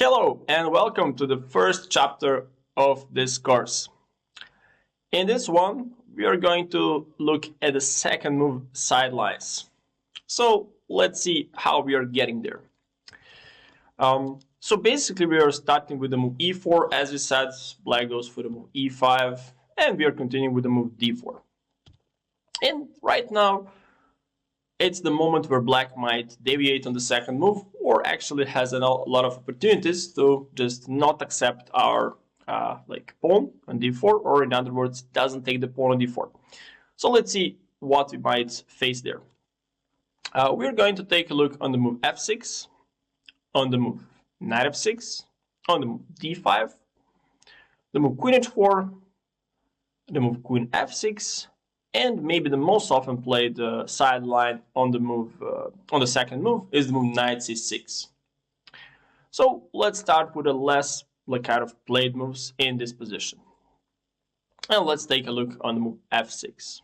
Hello and welcome to the first chapter of this course. In this one, we are going to look at the second move, sidelines. So let's see how we are getting there. So basically we are starting with the move e4. As we said, black goes for the move e5 and we are continuing with the move d4. And right now, it's the moment where black might deviate on the second move or actually has a lot of opportunities to just not accept our pawn on d4, or in other words, doesn't take the pawn on d4. So let's see what we might face there. We're going to take a look on the move f6, on the move knight f6, on the move d5, the move queen h4, the move queen f6, and maybe the most often played sideline on the move on the second move is the move knight c6. So let's start with the less kind of played moves in this position. And let's take a look on the move f6.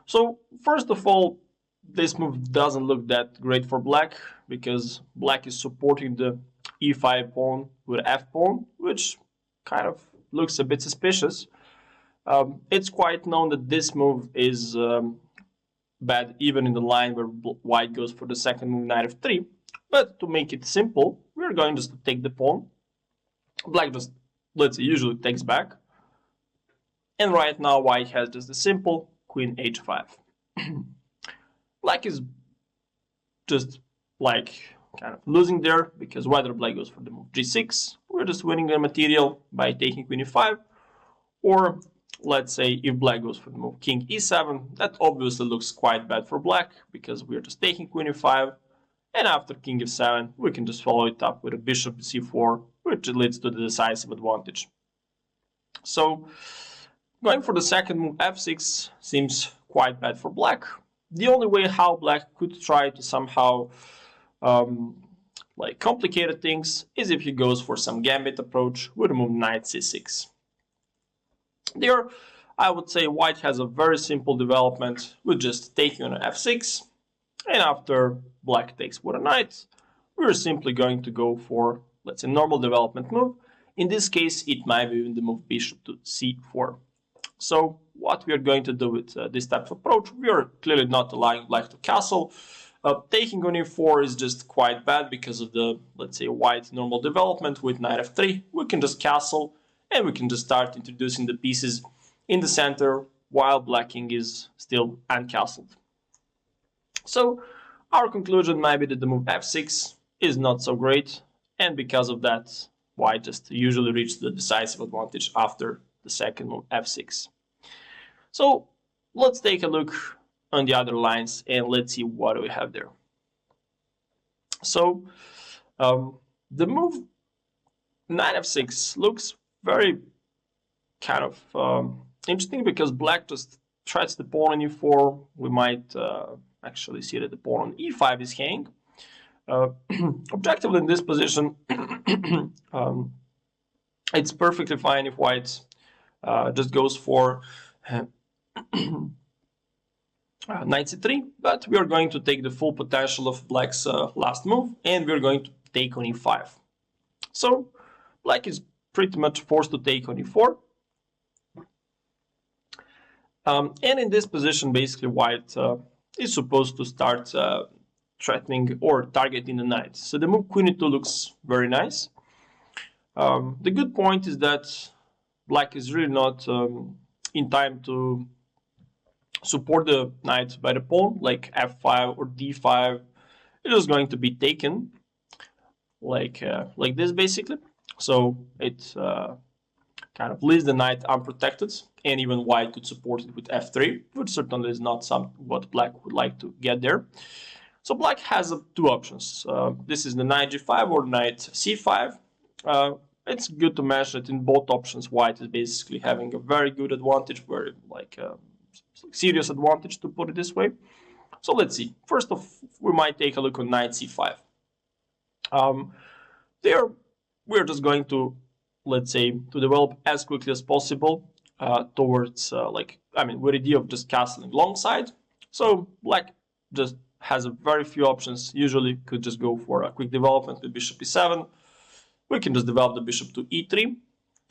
So first of all, this move doesn't look that great for black because black is supporting the e5 pawn with f pawn, which kind of looks a bit suspicious. It's quite known that this move is bad even in the line where white goes for the second move, knight f3. But to make it simple, we're going just to take the pawn. Black just, let's say, usually takes back. And right now white has just a simple queen h5. Black is just kind of losing there because whether black goes for the move g6, we're just winning the material by taking queen e5, or let's say if black goes for the move king e7, that obviously looks quite bad for black because we're just taking queen e5, and after king f7 we can just follow it up with a bishop c4, which leads to the decisive advantage. So going for the second move f6 seems quite bad for black. The only way how black could try to somehow complicate things is if he goes for some gambit approach with the move knight c6. There, I would say white has a very simple development with just taking on f6, and after black takes with a knight, we're simply going to go for, let's say, normal development move. In this case, it might be even the move bishop to c4. So what we are going to do with this type of approach, we are clearly not allowing black to castle. Taking on e4 is just quite bad because of the, let's say, white normal development with knight f3. We can just castle, and we can just start introducing the pieces in the center while black king is still uncastled. So our conclusion might be that the move f6 is not so great, and because of that, white just usually reaches the decisive advantage after the second move f6. So let's take a look on the other lines and let's see what we have there. So the move knight f6 looks very kind of interesting because black just threats the pawn on e4. We might actually see that the pawn on e5 is hanging. Objectively in this position, it's perfectly fine if white just goes for knight c3, but we are going to take the full potential of black's last move, and we're going to take on e5. So black is pretty much forced to take on e4. And in this position, basically white is supposed to start threatening or targeting the knight. So the move queen e2 looks very nice. The good point is that black is really not in time to support the knight by the pawn, like f5 or d5. It is going to be taken like this basically. So it kind of leaves the knight unprotected, and even white could support it with f3, which certainly is not what black would like to get there. So black has two options. This is the knight g5 or knight c5. It's good to mention that in both options, white is basically having a very good advantage, very serious advantage, to put it this way. So let's see. First off, we might take a look on knight c5. There, we're just going to, let's say, to develop as quickly as possible towards, with the idea of just castling long side. So black just has a very few options. Usually could just go for a quick development with bishop e7, we can just develop the bishop to e3.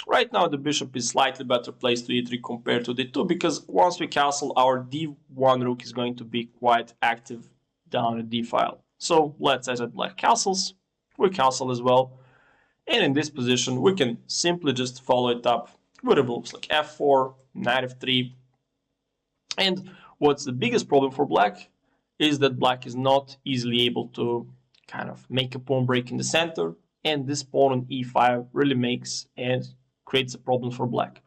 Right now the bishop is slightly better placed to e3 compared to d2 because once we castle, our d1 rook is going to be quite active down the d file. So let's say that black castles, we castle as well, and in this position we can simply just follow it up with moves like f4, knight f3, and what's the biggest problem for black is that black is not easily able to kind of make a pawn break in the center, and this pawn on e5 really makes and creates a problem for black.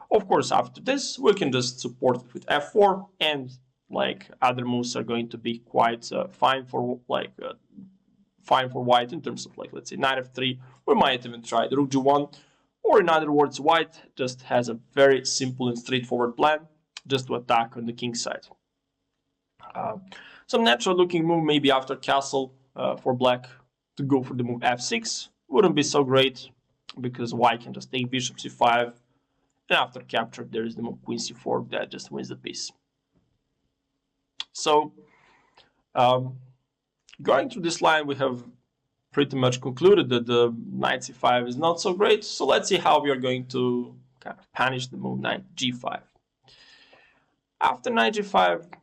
Of course, after this, we can just support it with f4, and like other moves are going to be quite fine for white in terms of like, let's say knight f3. We might even try the rook g1, or in other words, white just has a very simple and straightforward plan just to attack on the king side. Some natural looking move maybe after castle for black to go for the move f6 wouldn't be so great because white can just take bishop c5, and after capture there is the move queen c4 that just wins the piece. So going through this line, we have pretty much concluded that the knight c5 is not so great. So let's see how we are going to kind of punish the move knight g5. After knight g5,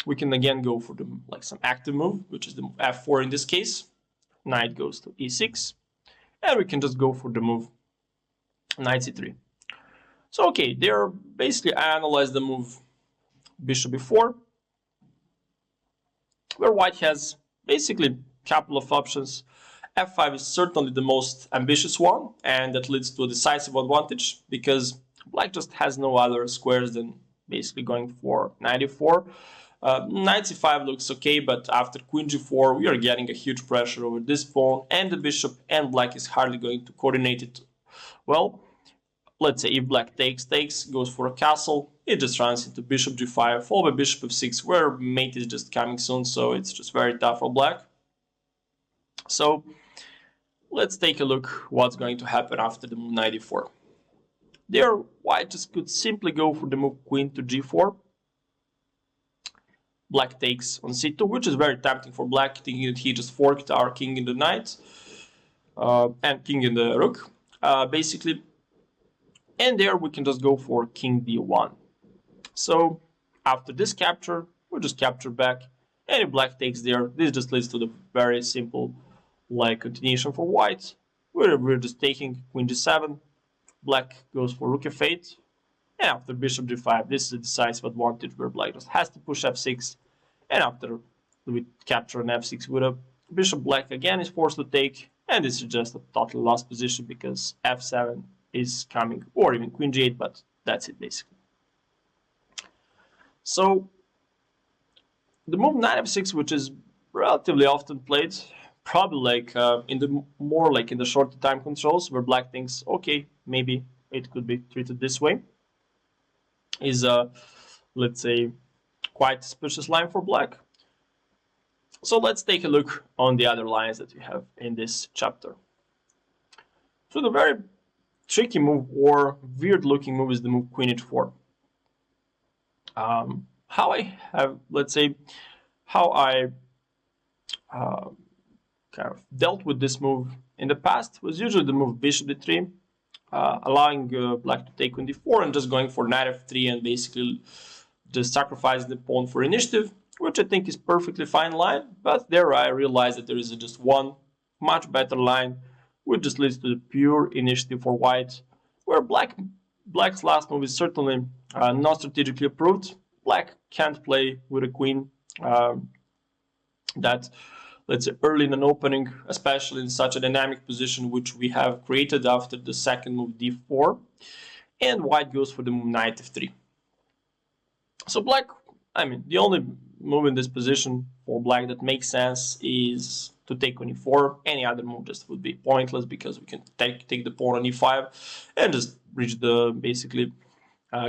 we can again go for the some active move, which is the move f4 in this case. Knight goes to e6, and we can just go for the move knight c3. So okay, there basically I analyzed the move bishop b4, where white has basically a couple of options. f5 is certainly the most ambitious one, and that leads to a decisive advantage because black just has no other squares than basically going for knight e4. Knight c5 looks okay, but after queen g4 we are getting a huge pressure over this pawn and the bishop, and black is hardly going to coordinate it well. Let's say if black takes, goes for a castle, it just runs into bishop g5, followed by bishop f6, where mate is just coming soon, so it's just very tough for black. So let's take a look what's going to happen after the move knight e4. There, white just could simply go for the move queen to g4. Black takes on c2, which is very tempting for black, thinking that he just forked our king in the knight and king in the rook, basically. And there we can just go for king d1. So after this capture, we'll just capture back, and if black takes there, this just leads to the very simple continuation for white, where we're just taking queen g7, black goes for rook f8, and after bishop g5, this is a decisive advantage where black just has to push f6, and after we capture an f6 with a bishop, black again is forced to take, and this is just a totally lost position because f7 is coming, or even queen g8, but that's it basically. So the move knight f6, which is relatively often played, probably in the shorter time controls, where black thinks, okay, maybe it could be treated this way, is let's say quite suspicious line for black. So let's take a look on the other lines that we have in this chapter. So the very tricky move or weird looking move is the move queen h4. How I kind of dealt with this move in the past was usually the move bishop d3, allowing black to take on d4 and just going for knight f3 and basically just sacrificing the pawn for initiative, which I think is perfectly fine line, but there I realized that there is just one much better line, which just leads to the pure initiative for white, where black's last move is certainly not strategically approved. Black can't play with a queen that, let's say, early in an opening, especially in such a dynamic position which we have created after the second move d4, and white goes for the move knight f3. So black, the only move in this position for black that makes sense is to take on e4. Any other move just would be pointless because we can take the pawn on e5 and just reach the basically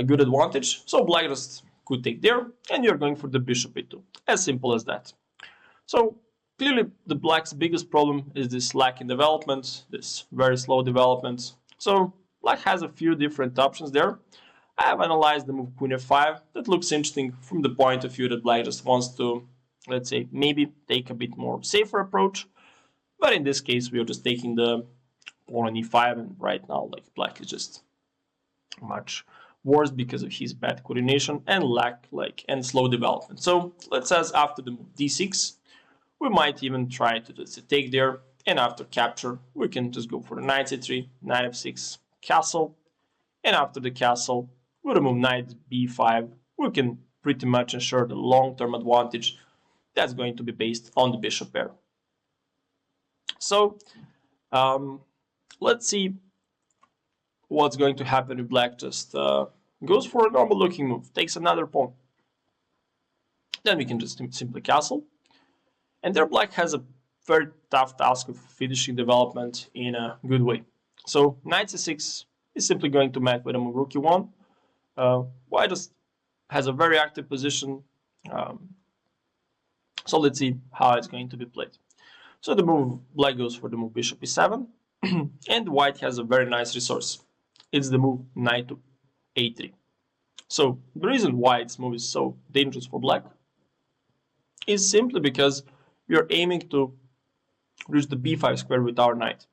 good advantage. So black just could take there, and you're going for the bishop a2. As simple as that. So clearly the black's biggest problem is this lack in development, this very slow development. So black has a few different options there. I have analyzed the move queen f5. That looks interesting from the point of view that black just wants to, let's say, maybe take a bit more safer approach. But in this case, we are just taking the pawn on e5, and right now like black is just much worse because of his bad coordination and lack and slow development. So let's say after the move d6, we might even try to just take there, and after capture we can just go for the knight c3, knight f6, castle, and after the castle with the move knight b5 we can pretty much ensure the long-term advantage that's going to be based on the bishop pair. So let's see what's going to happen if black just goes for a normal looking move, takes another pawn. Then we can just simply castle. And there black has a very tough task of finishing development in a good way. So knight c6 is simply going to match with a move rook e1. White just has a very active position. So let's see how it's going to be played. So the move black goes for the move bishop e7. And white has a very nice resource. It's the move knight to a3. So the reason why its move is so dangerous for black is simply because we are aiming to reach the b5 square with our knight.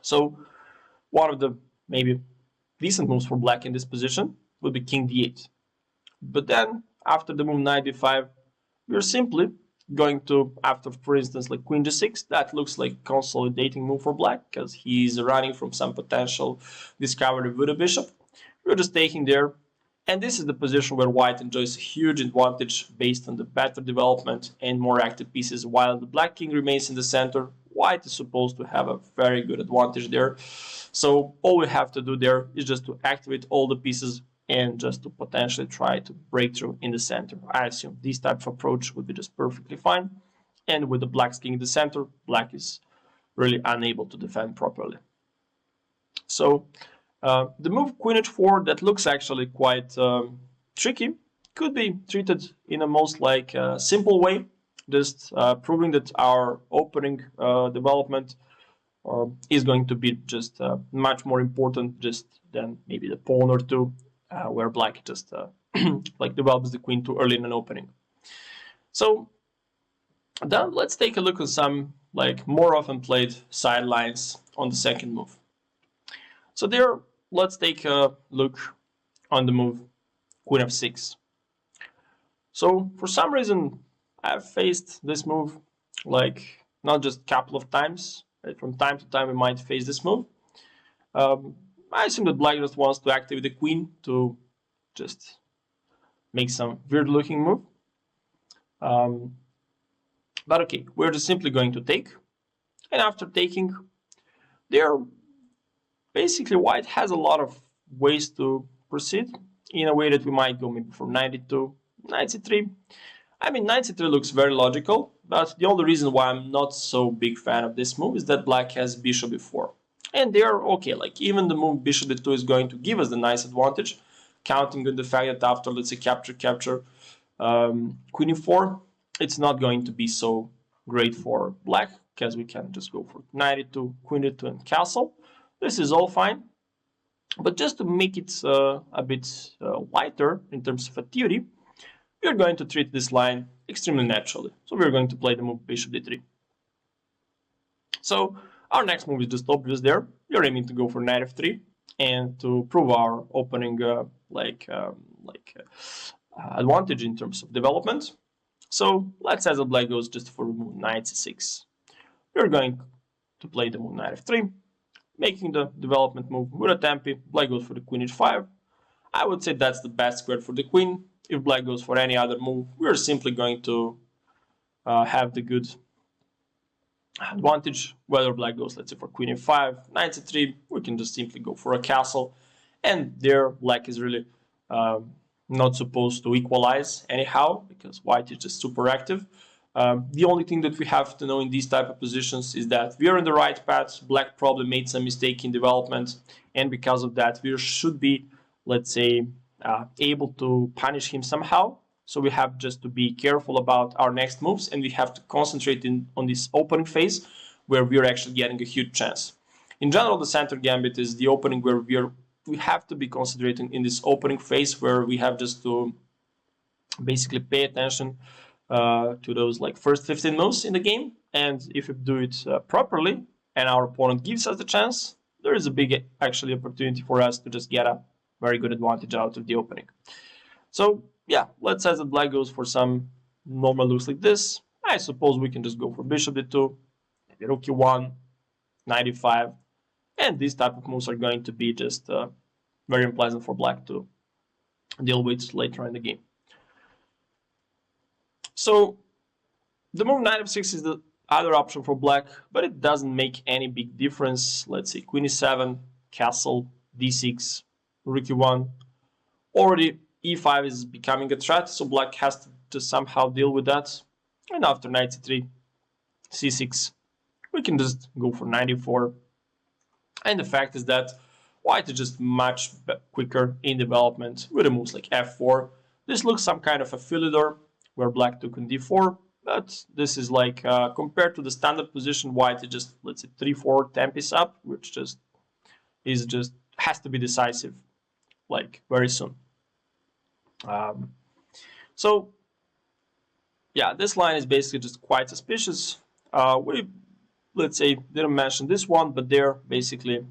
So one of the maybe decent moves for black in this position would be king d8. But then after the move knight b5, we're simply going to, after for instance like queen g6, that looks like a consolidating move for black because he's running from some potential discovery with a bishop. We're just taking there, and this is the position where white enjoys a huge advantage based on the better development and more active pieces. While the black king remains in the center, white is supposed to have a very good advantage there. So all we have to do there is just to activate all the pieces and just to potentially try to break through in the center. I assume this type of approach would be just perfectly fine. And with the black's king in the center, black is really unable to defend properly. So the move queen h4 that looks actually quite tricky could be treated in a most simple way, just proving that our opening development is going to be just much more important just than maybe the pawn or two, where black just develops the queen too early in an opening. So then let's take a look at some more often played sidelines on the second move. So there, let's take a look on the move queen f6. So for some reason, I've faced this move not just a couple of times. Right? From time to time, we might face this move. I assume that black just wants to activate the queen to just make some weird-looking move. But okay, we're just simply going to take. And after taking, there basically white has a lot of ways to proceed in a way that we might go maybe for knight e2, knight c3. I mean, knight c3 looks very logical, but the only reason why I'm not so big fan of this move is that black has bishop e4. And they're okay, even the move bishop e2 is going to give us the nice advantage, counting on the fact that after, let's say, capture, queen e4, it's not going to be so great for black, because we can just go for knight e2, queen e2, and castle. This is all fine, but just to make it a bit lighter in terms of a theory, we're going to treat this line extremely naturally. So we're going to play the move bishop d3. So our next move is just obvious there. We're aiming to go for knight f3 and to prove our opening advantage in terms of development. So let's say that black goes just for move knight c6. We're going to play the move knight f3, making the development move with a tempi. Black goes for the queen h5. I would say that's the best square for the queen. If black goes for any other move, we're simply going to have the good advantage. Whether black goes, let's say, for queen f5, knight c3, we can just simply go for a castle. And there, black is really not supposed to equalize anyhow, because white is just super active. The only thing that we have to know in these type of positions is that we are on the right path. Black probably made some mistake in development, and because of that, we should be, let's say, able to punish him somehow. So we have just to be careful about our next moves, and we have to concentrate on this opening phase where we are actually getting a huge chance. In general, the center gambit is the opening where we have to be concentrating in this opening phase where we have just to basically pay attention to those first 15 moves in the game, and if you do it properly, and our opponent gives us the chance, there is a big actually opportunity for us to just get a very good advantage out of the opening. So yeah, let's say that black goes for some normal looks like this. I suppose we can just go for bishop d2, maybe rook e1, knight e5, and these type of moves are going to be just very unpleasant for black to deal with later in the game. So the move knight f6 is the other option for black, but it doesn't make any big difference. Let's say queen e7, castle, d6, rook e1. Already e5 is becoming a threat, so black has to somehow deal with that. And after knight c3, c6, we can just go for knight e4. And the fact is that white is just much quicker in development with the moves like f4. This looks some kind of a Philidor where black took on d4, but this is like compared to the standard position, white is just, let's say, 3-4 tempis up, which just has to be decisive like very soon. So yeah, this line is basically just quite suspicious. We, let's say, didn't mention this one, but there basically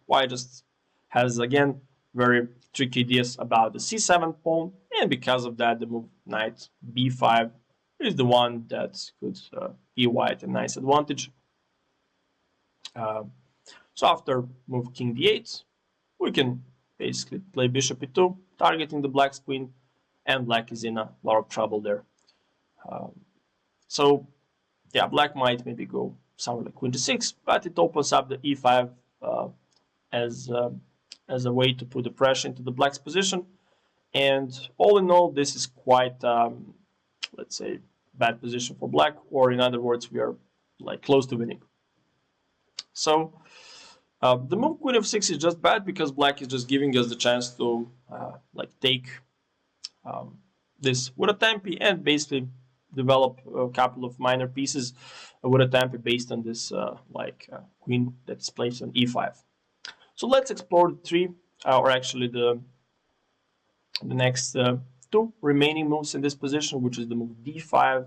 white just has again very tricky ideas about the c7 pawn, and because of that the move knight b5 is the one that could give white a nice advantage. So after move king d8, we can basically play bishop e2, targeting the black's queen, and black is in a lot of trouble there. So yeah, black might maybe go somewhere like queen d6, but it opens up the e5 as a way to put the pressure into the black's position. And all in all, this is quite, let's say, bad position for black, or in other words, we are like close to winning. So the move queen f6 is just bad because black is just giving us the chance to like take this with a tempi and basically develop a couple of minor pieces with a tempi based on this queen that's placed on e5. So let's explore the three, or actually the next two remaining moves in this position, which is the move d5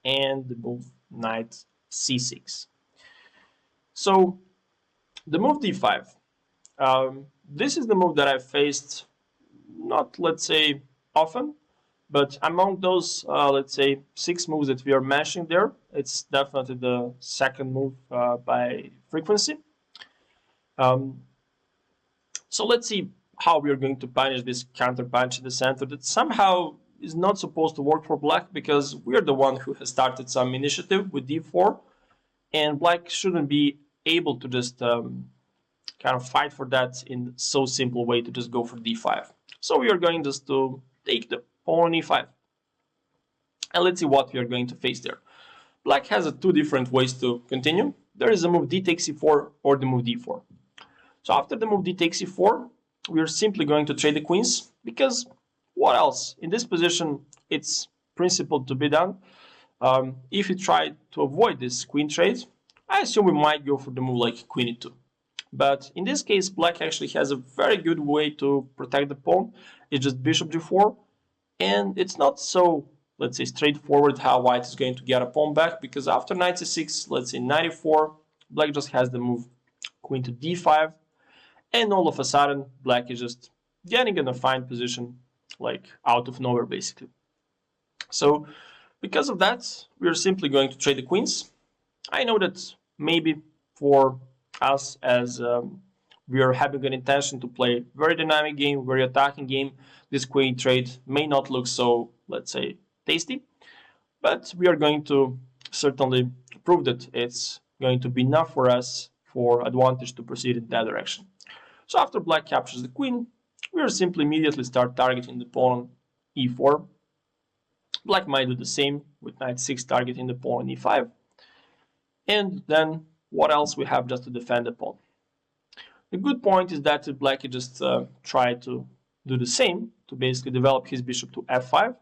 and the move knight c6. So the move d5, this is the move that I've faced not, let's say, often, but among those, let's say, 6 moves that we are mentioning there, it's definitely the second move by frequency. So let's see how we are going to punish this counter punch in the center that somehow is not supposed to work for black, because we're the one who has started some initiative with d4, and black shouldn't be able to just kind of fight for that in so simple way to just go for d5. So we are going just to take the pawn on e5. And let's see what we are going to face there. Black has two different ways to continue. There is a move d takes e4 or the move d4. So after the move d takes e4, we are simply going to trade the queens, because what else? In this position, it's principled to be done. If we try to avoid this queen trade, I assume we might go for the move like queen e2. But in this case, black actually has a very good way to protect the pawn. It's just bishop g4, and it's not so, let's say, straightforward how white is going to get a pawn back, because after knight c6, let's say knight e4, black just has the move queen to d5, and all of a sudden, black is just getting in a fine position, like out of nowhere, basically. So because of that, we are simply going to trade the queens. I know that maybe for us, as we are having an intention to play very dynamic game, very attacking game, this queen trade may not look so, let's say, tasty, but we are going to certainly prove that it's going to be enough for us for advantage to proceed in that direction. So after black captures the queen, we will simply immediately start targeting the pawn on e4. Black might do the same with knight 6 targeting the pawn on e5. And then what else we have just to defend the pawn? The good point is that if black just try to do the same, to basically develop his bishop to f5,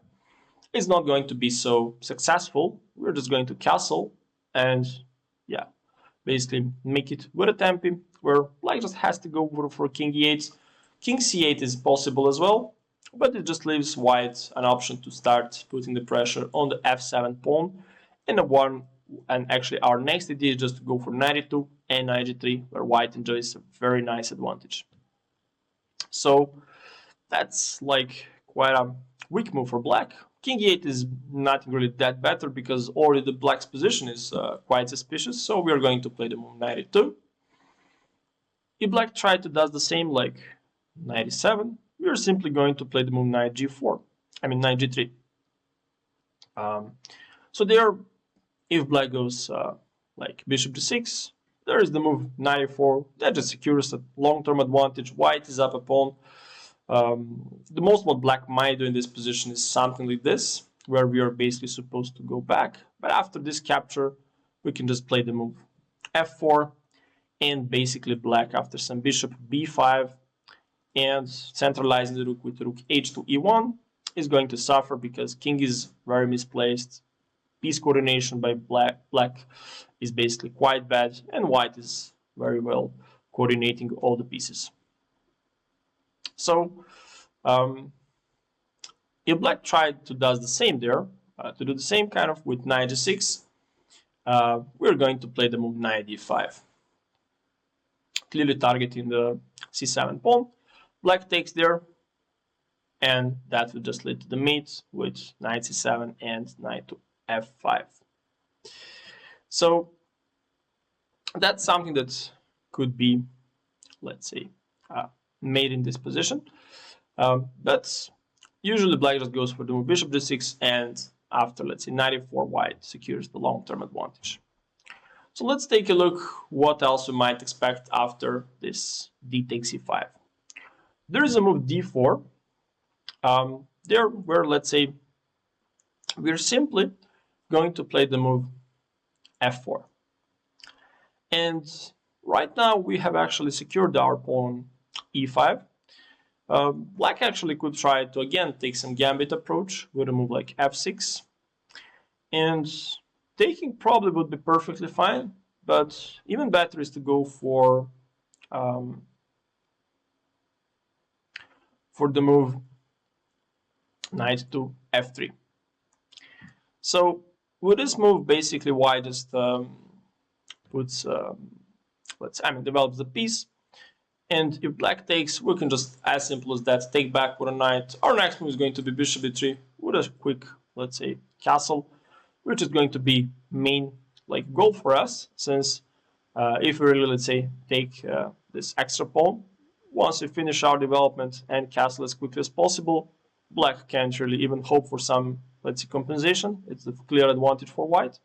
it's not going to be so successful. We're just going to castle and, yeah, basically make it with a tempi, where black just has to go for king e8. King c8 is possible as well, but it just leaves white an option to start putting the pressure on the f7 pawn. And actually our next idea is just to go for knight e2 and knight g3, where white enjoys a very nice advantage. So that's like quite a weak move for black. King e8 is not really that better because already the black's position is quite suspicious, so we are going to play the move knight e2. If black tried to do the same like knight e7, we are simply going to play the move knight g4. I mean knight g3. So there, if black goes like bishop g6, there is the move knight e4. That just secures a long-term advantage. White is up a pawn. The most what black might do in this position is something like this, where we are basically supposed to go back. But after this capture, we can just play the move f4, and basically black, after some bishop b5 and centralizing the rook with rook h to e1, is going to suffer because king is very misplaced. Piece coordination by black is basically quite bad, and white is very well coordinating all the pieces. So if black tried to do the same there, to do the same kind of with knight g6, we're going to play the move knight d5, clearly targeting the c7 pawn. Black takes there, and that will just lead to the mate with knight c7 and knight to f5. So that's something that could be, let's say, made in this position. But usually black just goes for the move bishop g6, and after, let's say, knight e4, white secures the long-term advantage. So let's take a look what else we might expect after this d takes e5. There is a move d4. There where, let's say, we're simply going to play the move f4. And right now we have actually secured our pawn e5. Black actually could try to again take some gambit approach with a move like f6. And taking probably would be perfectly fine, but even better is to go for the move knight to f3. So with this move, basically white just puts, develops the piece. And if black takes, we can just, as simple as that, take back with a knight. Our next move is going to be bishop e3 with a quick, let's say, castle, which is going to be main like goal for us, since if we really, let's say, take this extra pawn, once we finish our development and castle as quickly as possible, black can't really even hope for some, let's say, compensation. It's a clear advantage for white.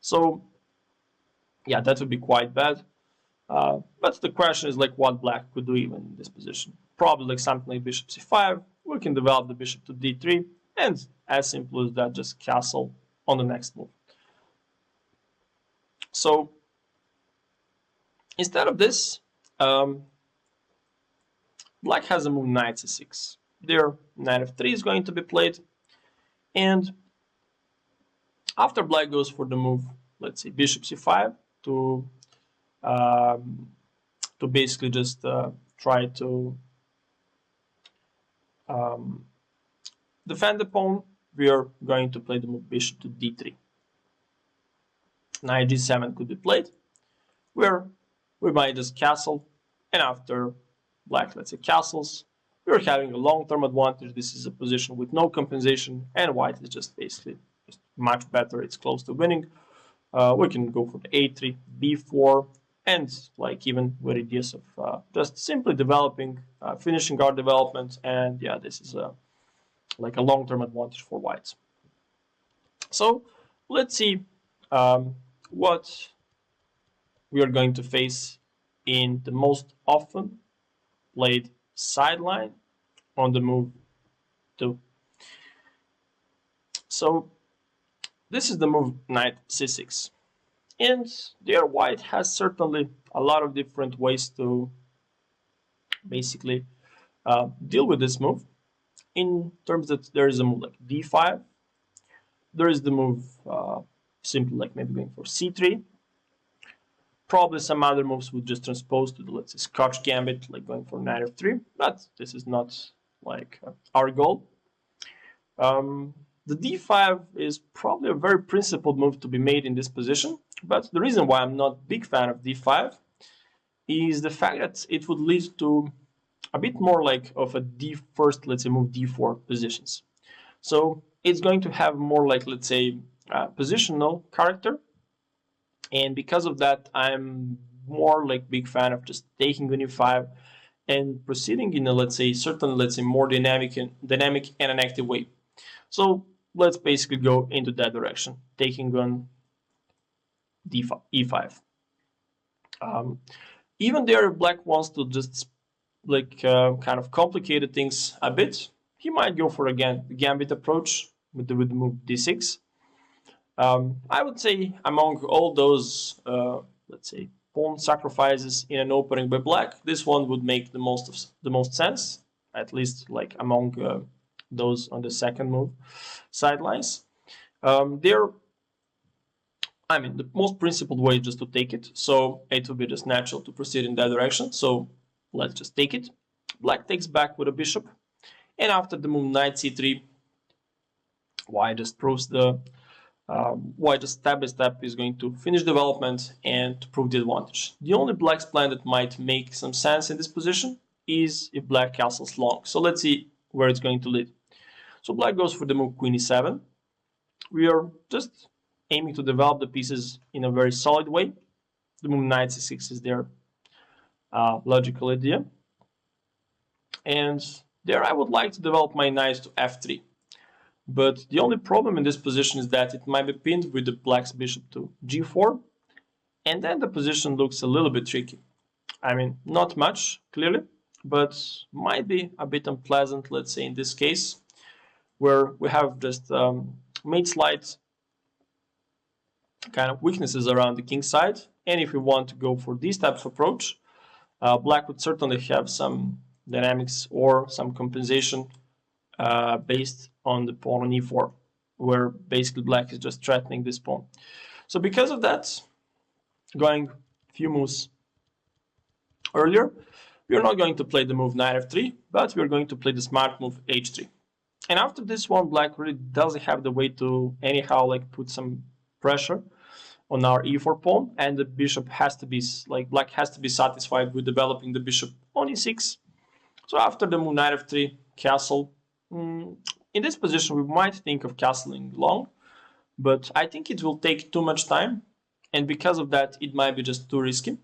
So yeah, that would be quite bad. But the question is like what black could do even in this position. Probably like something like bishop c5. We can develop the bishop to d3, and as simple as that, just castle on the next move. So instead of this, black has a move knight c6. There, knight f3 is going to be played, and after black goes for the move, let's say bishop c5 to basically just try to defend the pawn, we are going to play the move bishop to d3. Knight g7 could be played, where we might just castle, and after black, let's say, castles, we're having a long-term advantage. This is a position with no compensation, and white is just basically just much better. It's close to winning. We can go for the a3, b4, and like even with ideas of just simply developing, finishing our development, and yeah, this is like a long-term advantage for whites. So let's see what we are going to face in the most often played sideline on the move 2. So this is the move knight c6. And there white has certainly a lot of different ways to basically deal with this move. In terms that there is a move like d5. There is the move simply like maybe going for c3. Probably some other moves would just transpose to the, let's say, Scotch Gambit, like going for knight f3, but this is not like our goal. The d5 is probably a very principled move to be made in this position. But the reason why I'm not a big fan of d5 is the fact that it would lead to a bit more like of a d first, let's say, move d4 positions. So it's going to have more like, let's say, positional character. And because of that, I'm more like big fan of just taking on e5 and proceeding in a, let's say, certain, let's say, more dynamic and an active way. So let's basically go into that direction, taking on d5, e5. Even there, black wants to just like kind of complicated things a bit. He might go for again the Gambit approach with the move d6. I would say among all those, let's say, pawn sacrifices in an opening by black, this one would make the most sense, at least like among those on the second move sidelines. There, I mean, the most principled way is just to take it, so it would be just natural to proceed in that direction. So let's just take it. Black takes back with a bishop, and after the move knight c3, white just proves the white just step by step is going to finish development and to prove the advantage. The only black's plan that might make some sense in this position is if black castles long. So let's see where it's going to lead. So black goes for the move queen e7. We are just aiming to develop the pieces in a very solid way. The move knight c6 is their logical idea. And there I would like to develop my knight to f3. But the only problem in this position is that it might be pinned with the black's bishop to g4, and then the position looks a little bit tricky. I mean, not much, clearly, but might be a bit unpleasant, let's say in this case, where we have just made slight kind of weaknesses around the king side, and if we want to go for this type of approach, black would certainly have some dynamics or some compensation based on the pawn on e4, where basically black is just threatening this pawn. So because of that, going a few moves earlier, we are not going to play the move knight f3, but we are going to play the smart move h3. And after this one, black really doesn't have the way to anyhow like put some pressure on our e4 pawn, and the bishop has to be like black has to be satisfied with developing the bishop on e6. So after the move knight f3, castle. In this position, we might think of castling long, but I think it will take too much time, and because of that, it might be just too risky.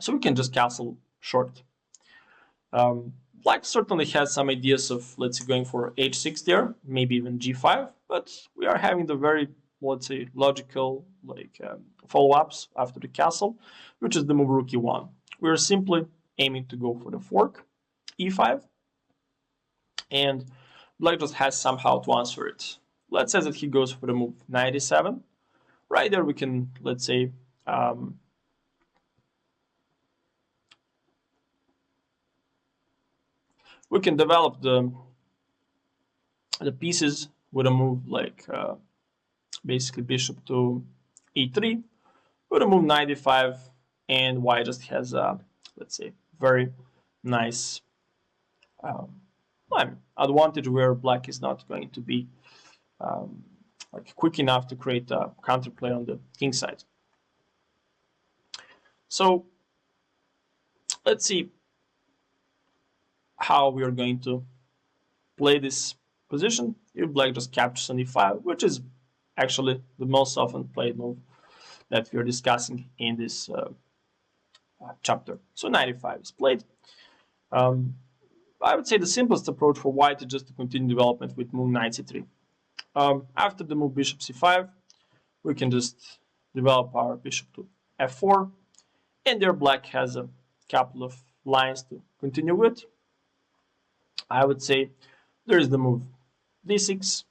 So we can just castle short. Black certainly has some ideas of, let's say, going for h6 there, maybe even g5, but we are having the very, let's say, logical like follow-ups after the castle, which is the move rook e1. We are simply aiming to go for the fork, e5, and black just has somehow to answer it. Let's say that he goes for the move knight e7. Right there we can, let's say, we can develop the pieces with a move like basically bishop to e3, with a move knight e5, and white just has a, let's say, very nice advantage where black is not going to be like quick enough to create a counterplay on the king side. So let's see how we are going to play this position. If black just captures on e5, which is actually the most often played move that we are discussing in this chapter. So knight e5 is played. I would say the simplest approach for white is just to continue development with move knight c3. After the move bishop c5, we can just develop our bishop to f4, and there black has a couple of lines to continue with. I would say there is the move d6,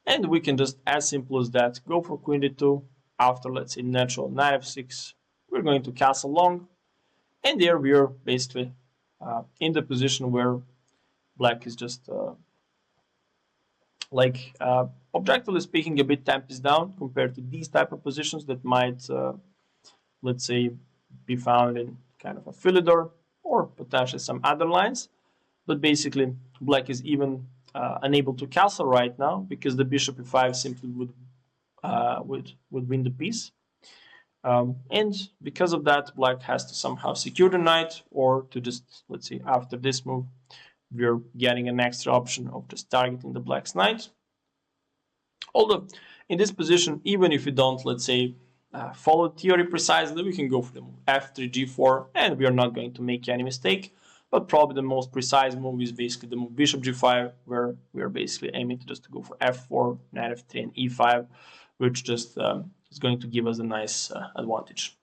and we can just, as simple as that, go for queen d2. After, let's say, natural knight f6, we're going to castle long, and there we are basically in the position where black is just objectively speaking, a bit tempest down compared to these type of positions that might, let's say, be found in kind of a Philidor or potentially some other lines. But basically, black is even unable to castle right now because the bishop e5 simply would would win the piece. And because of that, black has to somehow secure the knight, or to just, let's see, after this move, we're getting an extra option of just targeting the black's knight. Although, in this position, even if you don't, let's say, follow theory precisely, we can go for the move f3, g4, and we are not going to make any mistake. But probably the most precise move is basically the move bishop g5, where we are basically aiming to just go for f4, knight f3, and e5, which just is going to give us a nice advantage.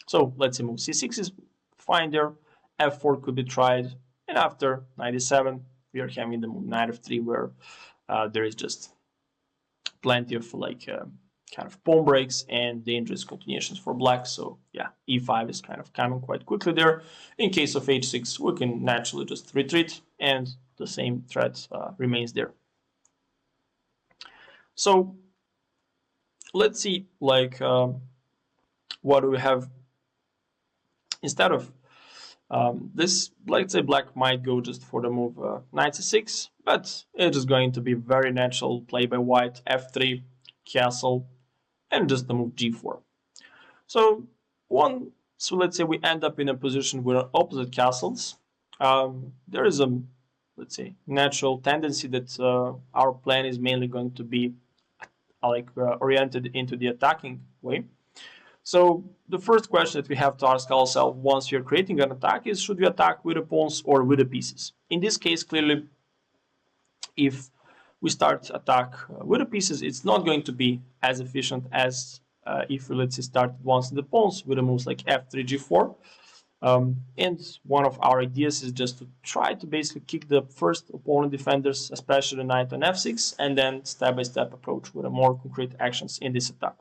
So let's say move c6 is fine there, f4 could be tried, and after knight e7, we are having the move knight f3, where there is just plenty of kind of pawn breaks and dangerous continuations for black. So yeah, e5 is kind of coming quite quickly there. In case of h6, we can naturally just retreat, and the same threat remains there. So let's see, what do we have instead of this. Let's say black might go just for the move knight c6, but it is going to be very natural play by white, f3, castle, and just the move g4. So let's say we end up in a position with opposite castles. There is a, let's say, natural tendency that our plan is mainly going to be oriented into the attacking way. So the first question that we have to ask ourselves once we are creating an attack is, should we attack with the pawns or with the pieces? In this case, clearly, if we start attack with the pieces, it's not going to be as efficient as if we, let's say, start advancing the pawns with the moves like f3, g4. And one of our ideas is just to try to basically kick the first opponent defenders, especially the knight on f6, and then step-by-step approach with a more concrete actions in this attack.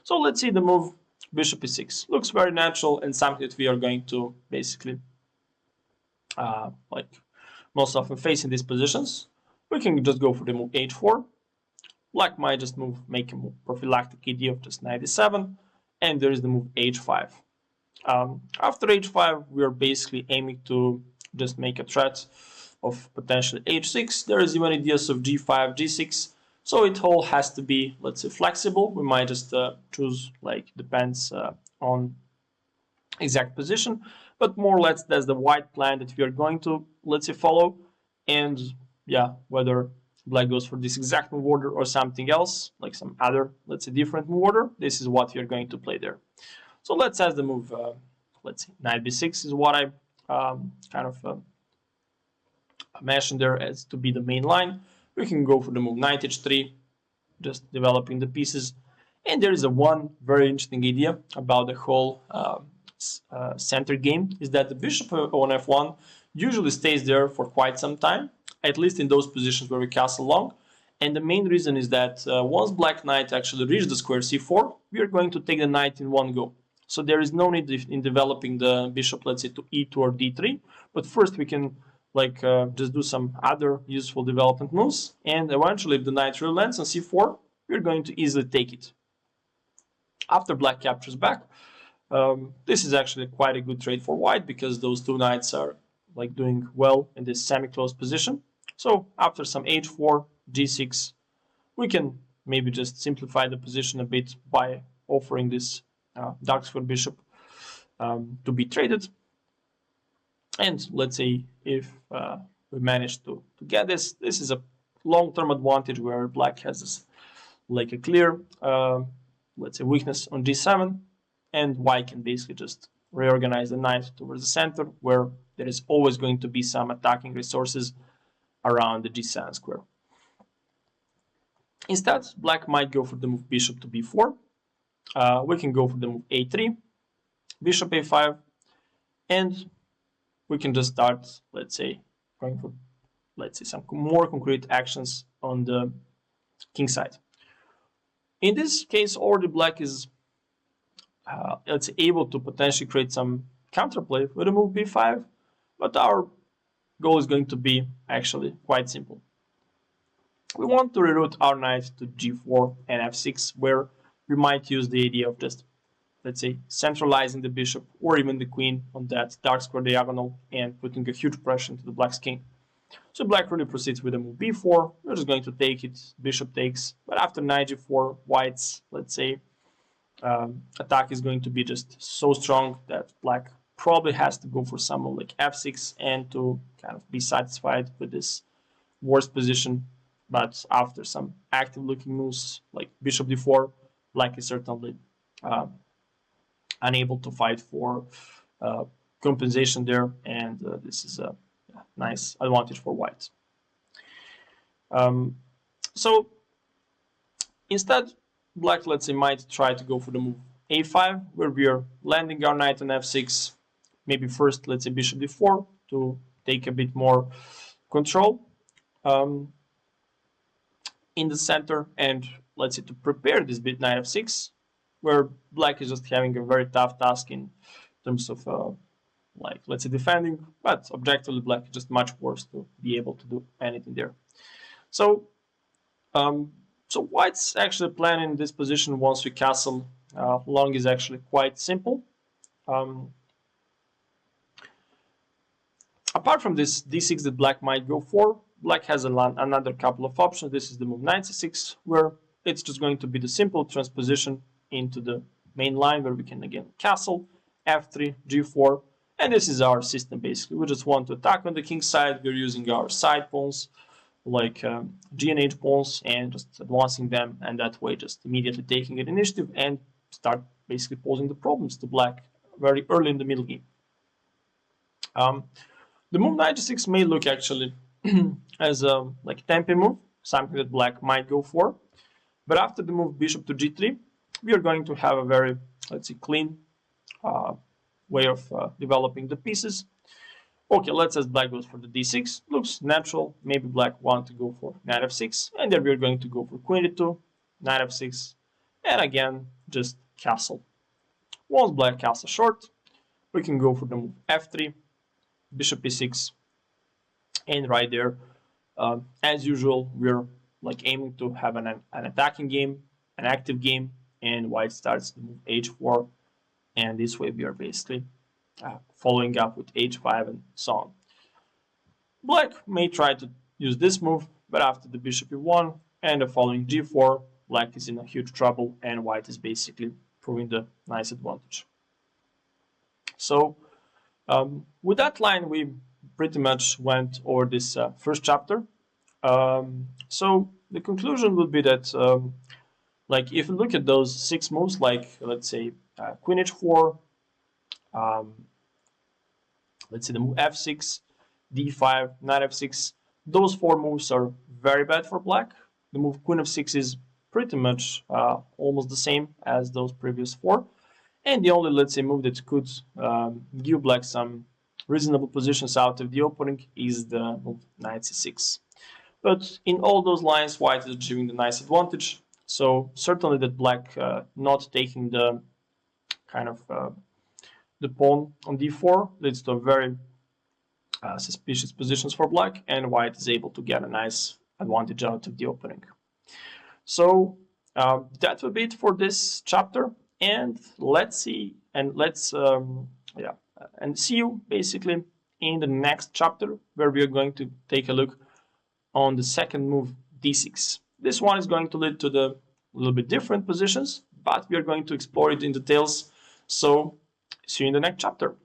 So let's see the move bishop e6. Looks very natural and something that we are going to basically most often face in these positions. We can just go for the move h4. Black might just make a prophylactic idea of just knight e7, and there is the move h5. After h5, we are basically aiming to just make a threat of potentially h6. There is even ideas of g5, g6. So it all has to be, let's say, flexible. We might just choose, depends on exact position, but more or less that's the white plan that we are going to, let's say, follow. And yeah, whether black goes for this exact move order or something else, like some other, let's say, different move order, this is what we are going to play there. So let's ask the move, let's see, knight b6 is what I mentioned there as to be the main line. We can go for the move knight h3, just developing the pieces. And there is a one very interesting idea about the whole center game, is that the bishop on f1 usually stays there for quite some time, at least in those positions where we castle long. And the main reason is that once black knight actually reaches the square c4, we are going to take the knight in one go. So there is no need in developing the bishop, let's say, to e2 or d3. But first we can just do some other useful development moves, and eventually if the knight really lands on c4, we're going to easily take it. After black captures back, this is actually quite a good trade for white, because those two knights are doing well in this semi-closed position. So after some h4, g6, we can maybe just simplify the position a bit by offering this dark square bishop to be traded. And let's say if we manage to get this is a long-term advantage where black has this, a clear, let's say, weakness on g7, and white can basically just reorganize the knight towards the center, where there is always going to be some attacking resources around the g7 square. Instead, black might go for the move bishop to b4. We can go for the move a3, bishop a5, and we can just start, let's say, going for, let's say, some more concrete actions on the king side. In this case, already black is, let's say, able to potentially create some counterplay with the move b5, but our goal is going to be actually quite simple. We want to reroute our knight to g4 and f6, where we might use the idea of just, let's say, centralizing the bishop or even the queen on that dark square diagonal and putting a huge pressure into the black's king. So black really proceeds with the move b4. We're just going to take it. Bishop takes. But after knight g4, white's, let's say, attack is going to be just so strong that black probably has to go for someone like f6 and to kind of be satisfied with this worst position. But after some active looking moves like bishop d4, black is certainly unable to fight for compensation there, and this is a nice advantage for white. So instead, black, let's say, might try to go for the move a5, where we are landing our knight on f6. Maybe first, let's say, bishop d4 to take a bit more control in the center, and let's say to prepare this bit knight f6, where black is just having a very tough task in terms of like, let's say, defending, but objectively black is just much worse to be able to do anything there. So white's actually planning this position once we castle long is actually quite simple. Apart from this d6 that black might go for, black has another couple of options. This is the move knight c6, where it's just going to be the simple transposition into the main line, where we can again castle, f3, g4, and this is our system basically. We just want to attack on the king side. We're using our side pawns like g and h pawns and just advancing them, and that way just immediately taking an initiative and start basically posing the problems to black very early in the middle game. The move knight g6 may look actually as a like tempo move, something that black might go for, but after the move bishop to g3, we are going to have a very, let's say, clean way of developing the pieces. Okay, let's say black goes for the d6. Looks natural. Maybe black wants to go for knight f6, and then we're going to go for queen d2, knight f6, and again just castle. Once black castles short, we can go for the move f3, bishop e6, and right there, as usual, we're like aiming to have an attacking game, an active game, and white starts the move h4, and this way we are basically following up with h5 and so on. Black may try to use this move, but after the bishop e1 and the following g4, black is in a huge trouble, and white is basically proving the nice advantage. So with that line, we pretty much went over this first chapter. So the conclusion would be that like if you look at those 6 moves, like let's say queen h4, let's say the move f6, d5, knight f6, those 4 moves are very bad for black. The move queen f6 is pretty much almost the same as those previous 4. And the only, let's say, move that could give black some reasonable positions out of the opening is the move knight c6. But in all those lines, white is achieving the nice advantage. So certainly that black not taking the kind of the pawn on d4 leads to a very suspicious positions for black, and white is able to get a nice advantage out of the opening. So that will be it for this chapter, and let's see and see you basically in the next chapter, where we are going to take a look on the second move d6. This one is going to lead to the little bit different positions, but we are going to explore it in details. So see you in the next chapter.